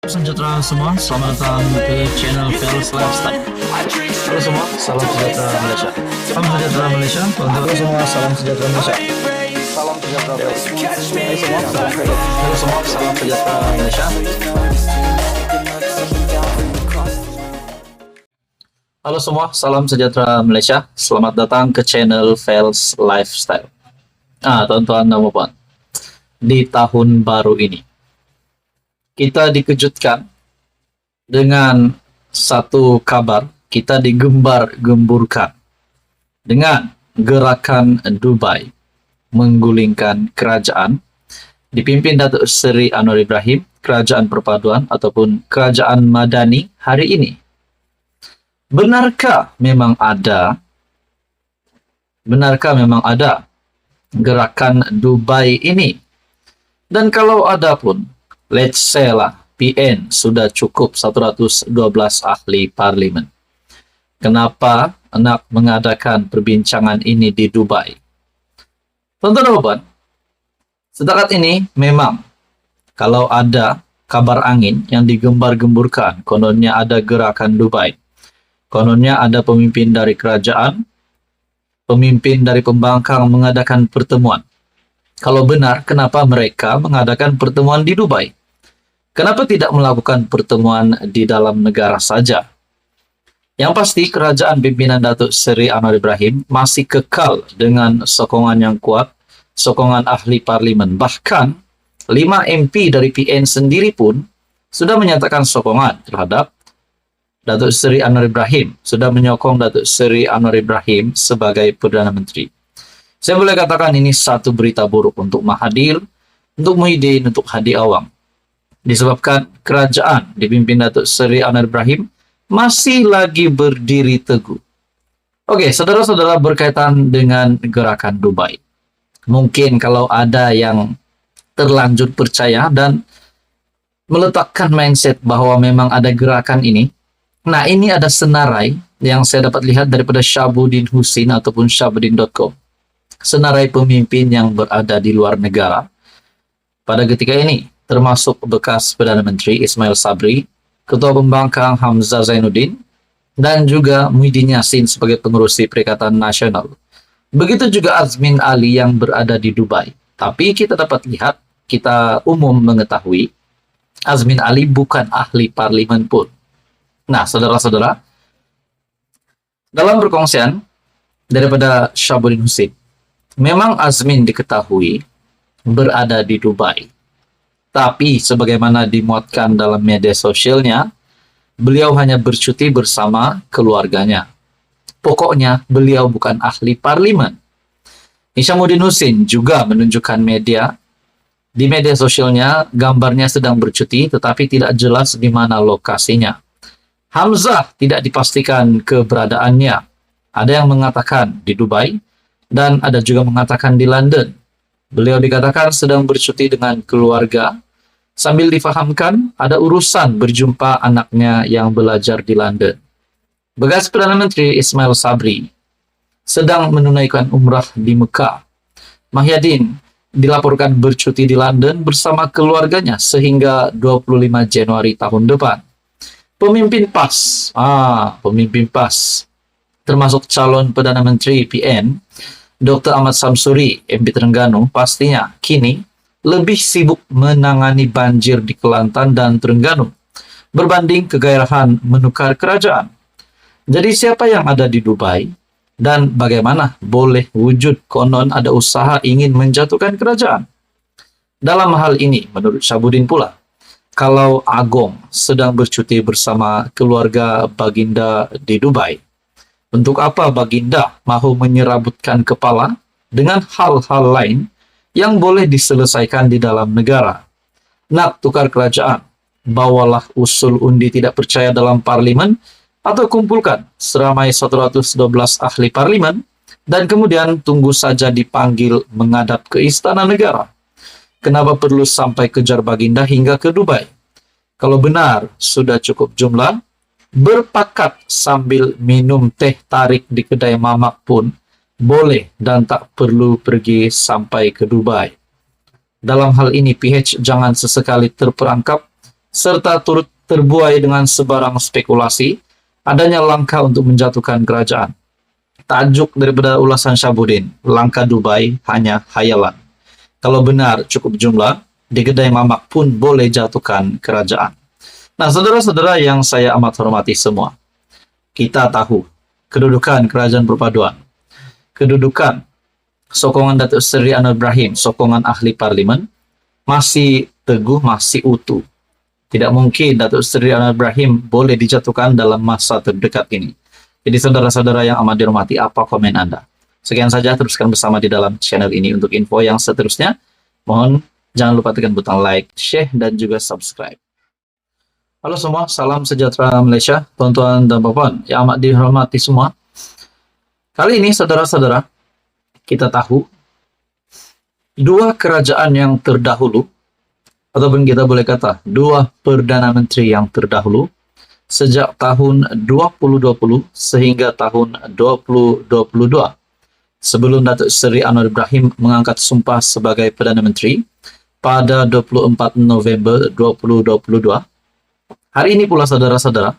Sejahtera semua, selamat datang ke channel Fels Lifestyle. Halo semua, salam sejahtera Malaysia. Salam sejahtera Malaysia. Halo semua, salam sejahtera Malaysia. Salam sejahtera Malaysia. Halo semua, salam sejahtera Malaysia. Halo semua, salam sejahtera Malaysia. Selamat datang ke channel Fels Lifestyle. Tuan-tuan dan puan, di tahun baru ini kita dikejutkan dengan satu kabar. Kita digembar-gemburkan dengan gerakan Dubai menggulingkan kerajaan dipimpin Datuk Seri Anwar Ibrahim, kerajaan perpaduan ataupun kerajaan madani hari ini. Benarkah memang ada gerakan Dubai ini? Dan kalau ada pun, let's say lah, PN sudah cukup 112 ahli parlimen. Kenapa nak mengadakan perbincangan ini di Dubai? Tuan-tuan, setakat ini memang kalau ada kabar angin yang digembar-gemburkan, kononnya ada gerakan Dubai. Kononnya ada pemimpin dari kerajaan, pemimpin dari pembangkang mengadakan pertemuan. Kalau benar, kenapa mereka mengadakan pertemuan di Dubai? Kenapa tidak melakukan pertemuan di dalam negara saja? Yang pasti, kerajaan pimpinan Datuk Seri Anwar Ibrahim masih kekal dengan sokongan yang kuat, sokongan ahli parlimen. Bahkan, 5 MP dari PN sendiri pun sudah menyatakan sokongan terhadap Datuk Seri Anwar Ibrahim, sudah menyokong Datuk Seri Anwar Ibrahim sebagai Perdana Menteri. Saya boleh katakan ini satu berita buruk untuk Mahathir, untuk Muhyiddin, untuk Hadi Awang. Disebabkan kerajaan dipimpin Datuk Seri Anwar Ibrahim masih lagi berdiri teguh. Oke, saudara-saudara, berkaitan dengan gerakan Dubai. Mungkin kalau ada yang terlanjur percaya dan meletakkan mindset bahwa memang ada gerakan ini. Nah, ini ada senarai yang saya dapat lihat daripada Shahabuddin Hussein ataupun shahabuddin.com. Senarai pemimpin yang berada di luar negara pada ketika ini, termasuk bekas Perdana Menteri Ismail Sabri, Ketua Pembangkang Hamzah Zainuddin, dan juga Muhyiddin Yassin sebagai pengurusi Perikatan Nasional. Begitu juga Azmin Ali yang berada di Dubai. Tapi kita dapat lihat, kita umum mengetahui, Azmin Ali bukan ahli parlimen pun. Nah, saudara-saudara, dalam perkongsian daripada Shahabuddin Hussein, memang Azmin diketahui berada di Dubai. Tapi sebagaimana dimuatkan dalam media sosialnya, beliau hanya bercuti bersama keluarganya. Pokoknya beliau bukan ahli parlimen. Shahabuddin Hussein juga menunjukkan di media sosialnya gambarnya sedang bercuti tetapi tidak jelas di mana lokasinya. Hamzah tidak dipastikan keberadaannya. Ada yang mengatakan di Dubai, dan ada juga mengatakan di London. Beliau dikatakan sedang bercuti dengan keluarga, sambil difahamkan ada urusan berjumpa anaknya yang belajar di London. Bekas Perdana Menteri Ismail Sabri sedang menunaikan umrah di Mekah. Muhyiddin dilaporkan bercuti di London bersama keluarganya sehingga 25 Januari tahun depan. Pemimpin PAS, termasuk calon Perdana Menteri PN, Dr. Ahmad Samsuri, MP Terengganu, pastinya kini lebih sibuk menangani banjir di Kelantan dan Terengganu berbanding kegairahan menukar kerajaan. Jadi siapa yang ada di Dubai dan bagaimana boleh wujud konon ada usaha ingin menjatuhkan kerajaan? Dalam hal ini, menurut Shahabuddin pula, kalau Agong sedang bercuti bersama keluarga Baginda di Dubai, untuk apa Baginda mahu menyerabutkan kepala dengan hal-hal lain yang boleh diselesaikan di dalam negara? Nak tukar kerajaan, bawalah usul undi tidak percaya dalam parlimen atau kumpulkan seramai 112 ahli parlimen dan kemudian tunggu saja dipanggil menghadap ke istana negara. Kenapa perlu sampai kejar Baginda hingga ke Dubai? Kalau benar sudah cukup jumlah, berpakat sambil minum teh tarik di kedai mamak pun boleh dan tak perlu pergi sampai ke Dubai. Dalam hal ini PH jangan sesekali terperangkap serta turut terbuai dengan sebarang spekulasi adanya langkah untuk menjatuhkan kerajaan. Tajuk daripada ulasan Syahbudin, langkah Dubai hanya hayalan. Kalau benar cukup jumlah, di kedai mamak pun boleh jatuhkan kerajaan. Nah, saudara-saudara yang saya amat hormati semua, kita tahu kedudukan kerajaan perpaduan, kedudukan sokongan Datuk Seri Anwar Ibrahim, sokongan ahli parlimen, masih teguh, masih utuh. Tidak mungkin Datuk Seri Anwar Ibrahim boleh dijatuhkan dalam masa terdekat ini. Jadi saudara-saudara yang amat dihormati, apa komen Anda? Sekian saja, teruskan bersama di dalam channel ini untuk info yang seterusnya. Mohon jangan lupa tekan butang like, share, dan juga subscribe. Halo semua, salam sejahtera Malaysia, tuan-tuan dan puan yang amat dihormati semua. Kali ini saudara-saudara, kita tahu dua kerajaan yang terdahulu, ataupun kita boleh kata dua Perdana Menteri yang terdahulu, sejak tahun 2020 sehingga tahun 2022, sebelum Datuk Seri Anwar Ibrahim mengangkat sumpah sebagai Perdana Menteri pada 24 November 2022. Hari ini pula saudara-saudara,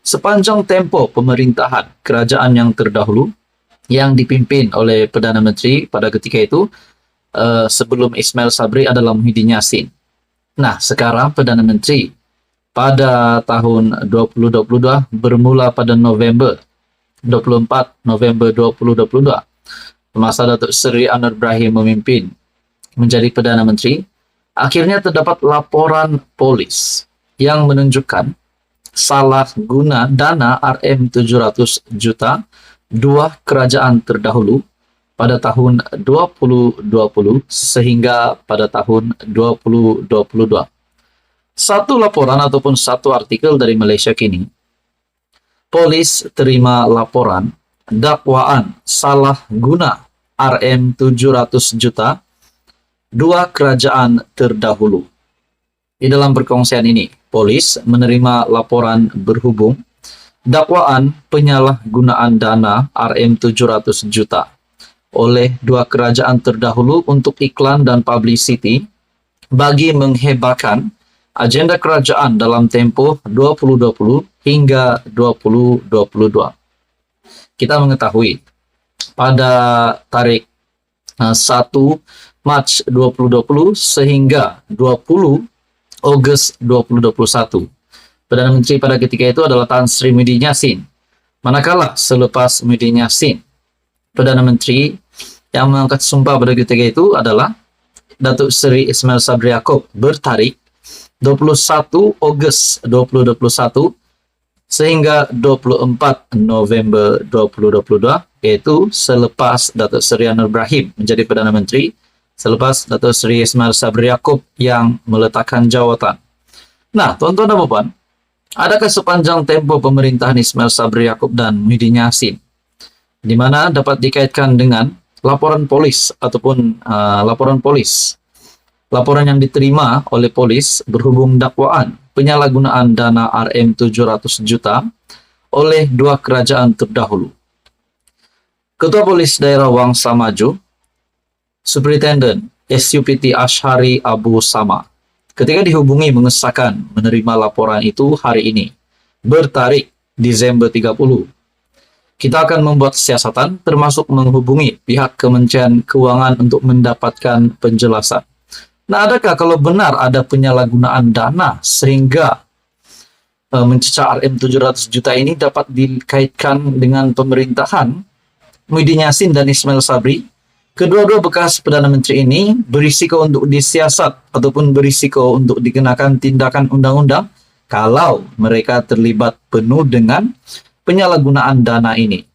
sepanjang tempo pemerintahan kerajaan yang terdahulu yang dipimpin oleh Perdana Menteri pada ketika itu, sebelum Ismail Sabri adalah Muhyiddin Yassin. Nah, sekarang Perdana Menteri pada tahun 2022 bermula pada November 24 November 2022, masa Datuk Seri Anwar Ibrahim memimpin menjadi Perdana Menteri, akhirnya terdapat laporan polis yang menunjukkan salah guna dana RM700 juta dua kerajaan terdahulu pada tahun 2020 sehingga pada tahun 2022. Satu laporan ataupun satu artikel dari Malaysia Kini, polis terima laporan dakwaan salah guna RM700 juta dua kerajaan terdahulu. Di dalam perkongsian ini, polis menerima laporan berhubung dakwaan penyalahgunaan dana RM700 juta oleh dua kerajaan terdahulu untuk iklan dan publicity bagi menghebahkan agenda kerajaan dalam tempoh 2020 hingga 2022. Kita mengetahui pada tarikh 1 Mac 2020 sehingga 20 Ogos 2021. Perdana Menteri pada ketika itu adalah Tan Sri Muhyiddin Yassin. Manakala selepas Muhyiddin Yassin, Perdana Menteri yang mengangkat sumpah pada ketika itu adalah Datuk Seri Ismail Sabri Yaakob bertarikh 21 Ogos 2021 sehingga 24 November 2022, yaitu selepas Datuk Seri Anwar Ibrahim menjadi Perdana Menteri, selepas Datuk Seri Ismail Sabri Yaakob yang meletakkan jawatan. Nah, tuan-tuan dan puan, adakah sepanjang tempo pemerintahan Ismail Sabri Yaakob dan Muhyiddin Yassin, di mana dapat dikaitkan dengan laporan polis ataupun laporan yang diterima oleh polis berhubung dakwaan penyalahgunaan dana RM700 juta oleh dua kerajaan terdahulu. Ketua Polis Daerah Wangsa Maju, Superintendent SUPT Ashari Abu Sama, ketika dihubungi mengesahkan menerima laporan itu hari ini, bertarikh Disember 30. Kita akan membuat siasatan termasuk menghubungi pihak Kementerian Keuangan untuk mendapatkan penjelasan. Nah, adakah kalau benar ada penyalahgunaan dana sehingga mencecah RM700 juta ini dapat dikaitkan dengan pemerintahan Muhyiddin Yassin dan Ismail Sabri? Kedua-dua bekas Perdana Menteri ini berisiko untuk disiasat ataupun berisiko untuk dikenakan tindakan undang-undang kalau mereka terlibat penuh dengan penyalahgunaan dana ini.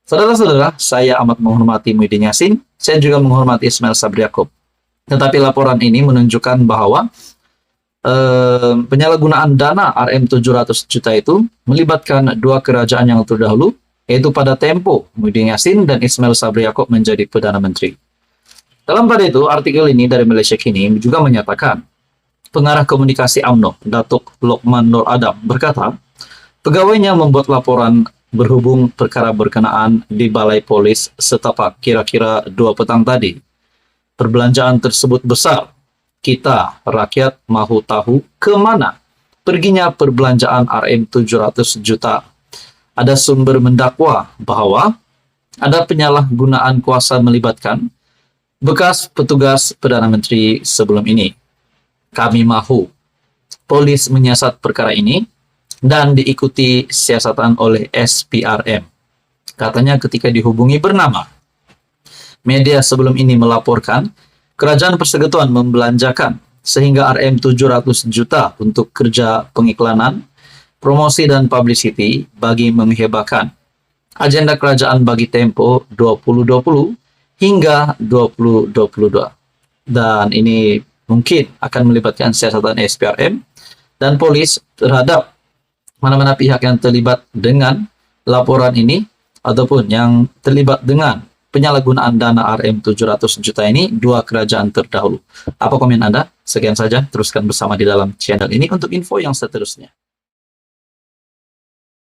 Saudara-saudara, saya amat menghormati Muhyiddin Yassin, saya juga menghormati Ismail Sabri Yaakob. Tetapi laporan ini menunjukkan bahwa penyalahgunaan dana RM700 juta itu melibatkan dua kerajaan yang terdahulu, yaitu pada tempo Muhyiddin Yassin dan Ismail Sabri Yaakob menjadi Perdana Menteri. Dalam pada itu, artikel ini dari Malaysia Kini juga menyatakan, pengarah komunikasi UMNO, Datuk Lokman Nur Adam, berkata, pegawainya membuat laporan berhubung perkara berkenaan di Balai Polis Setapak kira-kira 2 petang tadi. Perbelanjaan tersebut besar. Kita, rakyat, mahu tahu ke mana perginya perbelanjaan Rm 700 juta. Ada sumber mendakwa bahwa ada penyalahgunaan kuasa melibatkan bekas petugas Perdana Menteri sebelum ini. Kami mahu polis menyiasat perkara ini dan diikuti siasatan oleh SPRM. Katanya ketika dihubungi bernama. Media sebelum ini melaporkan Kerajaan Persekutuan membelanjakan sehingga Rm 700 juta untuk kerja pengiklanan, promosi dan publicity bagi menghebahkan agenda kerajaan bagi tempo 2020 hingga 2022. Dan ini mungkin akan melibatkan siasatan SPRM dan polis terhadap mana-mana pihak yang terlibat dengan laporan ini ataupun yang terlibat dengan penyalahgunaan dana Rm 700 juta ini dua kerajaan terdahulu. Apa komen Anda? Sekian saja, teruskan bersama di dalam channel ini untuk info yang seterusnya.